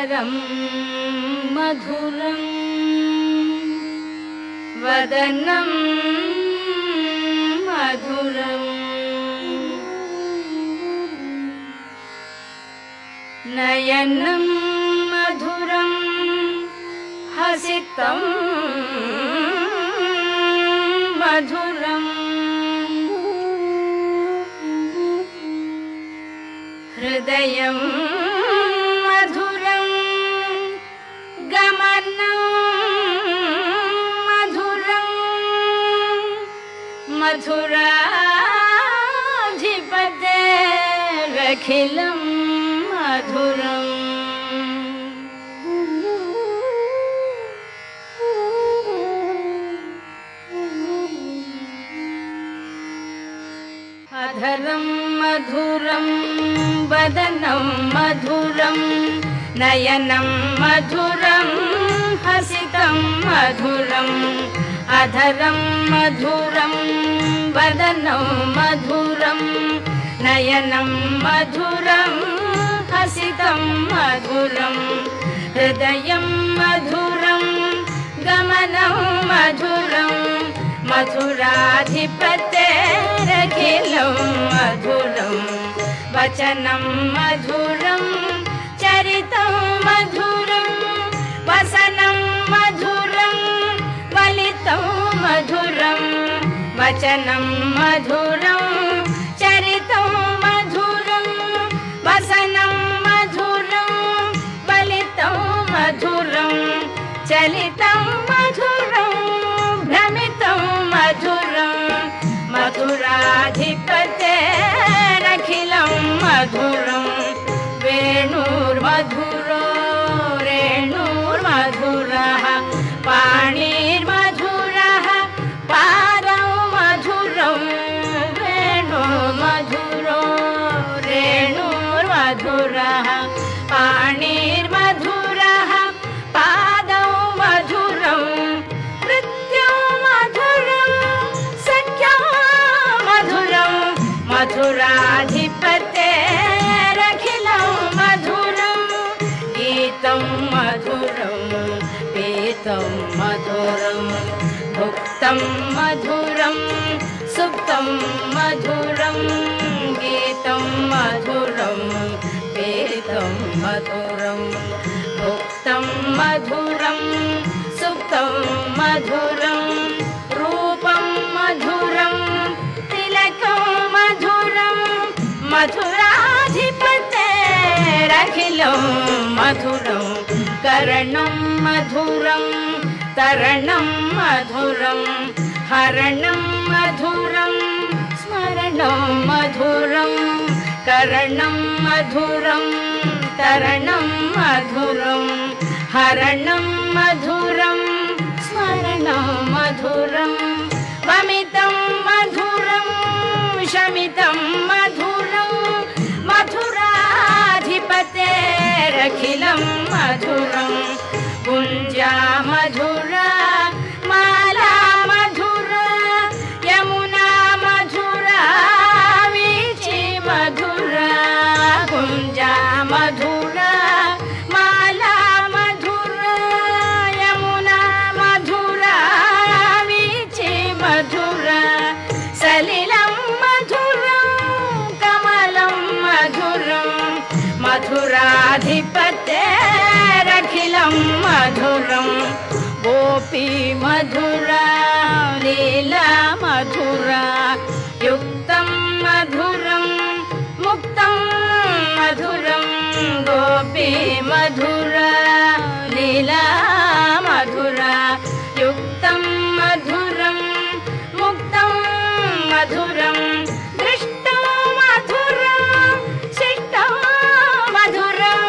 अधरं मधुरं वदनं मधुरम् नयनं मधुरं हसितं मधुरम् हृदयं मधुरं गमनं मधुरं मधुराधिपतेरखिलं मधुरम् अधरं मधुरं वदनं मधुरं नयनं मधुरं हसितं मधुरम् अधरं मधुरं वदनं मधुरं नयनं मधुरं हसितं मधुरम् हृदयं मधुरं गमनं मधुरं मधुराधिपतेरखिलं मधुरं वचनं मधुरं चरितं मधुरं वसनं मधुरं वलितं मधुरं वचनं मधुरं चरितं मधुरं वसनं मधुरं वलितं मधुरं चलितं मधुरं भ्रमितं मधुरं मधुराधिपतेरखिलं मधुरं वेणुर्मधुरो रेणुर्मधुरः पाणिर्मधुरः पादौ मधुरं वेणुर्मधुरो रेणुर्मधुरः पाणिर्मधुरः पादौ मधुरं नृत्यं मधुरं सख्यं मधुरं मधुराधिपतेरखिलं मधुरं गीतं मधुरं पीतं मधुरं भुक्तं मधुरं सुप्तं मधुरं गीतं मधुरं पीतं मधुरं भुक्तं मधुरं सुप्तं मधुरं रूपं मधुरं तिलकं मधुरं मधुराधिपतेरखिलं मधुरं कर्णं मधुरं तरणं मधुरं हरणं मधुरं स्मरणं मधुरं कर्णं मधुरं तरणं मधुरं हरणं मधुरं स्मरणं मधुरं वमितं मधुरं शमितं मधुरं मधुराधिपतेरखिलं मधुरं गुञ्जा मधुरा माला मधुरा यमुना मधुरा वीची मधुरा गुञ्जा मधुरा माला मधुरा यमुना मधुरा वीची मधुरा सलिलं मधुरं कमलं मधुरं मधुराधिपतेरखिलं मधुरं गोपी मधुरा लीला मधुरा युक्तं मधुरं मुक्तं मधुरं गोपी मधुरा लीला मधुरा युक्तं मधुरं मुक्तं मधुरं दृष्टं मधुरं शिष्टं मधुरं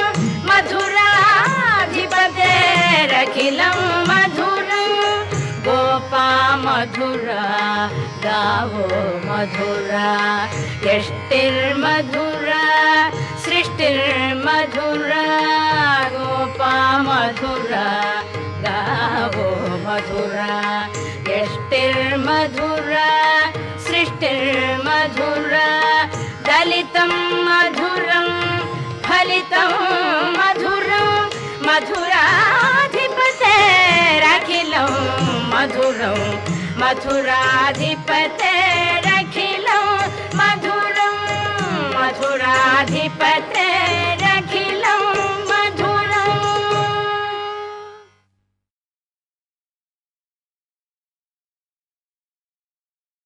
मधुराधिपतेरखिलं मधुरं गोपा मधुरा गावो मधुरा यष्टिर्मधुरा सृष्टिर्मधुरा गोपा मधुरा गावो मधुरा यष्टिर्मधुरा सृष्टिर्मधुरा दलितं मधुरं फलितं मधुरं मथुराधिपतेरखिलं मधुरं मथुराधिपतेरखिलं मधुरं मथुराधिपतेरखिलं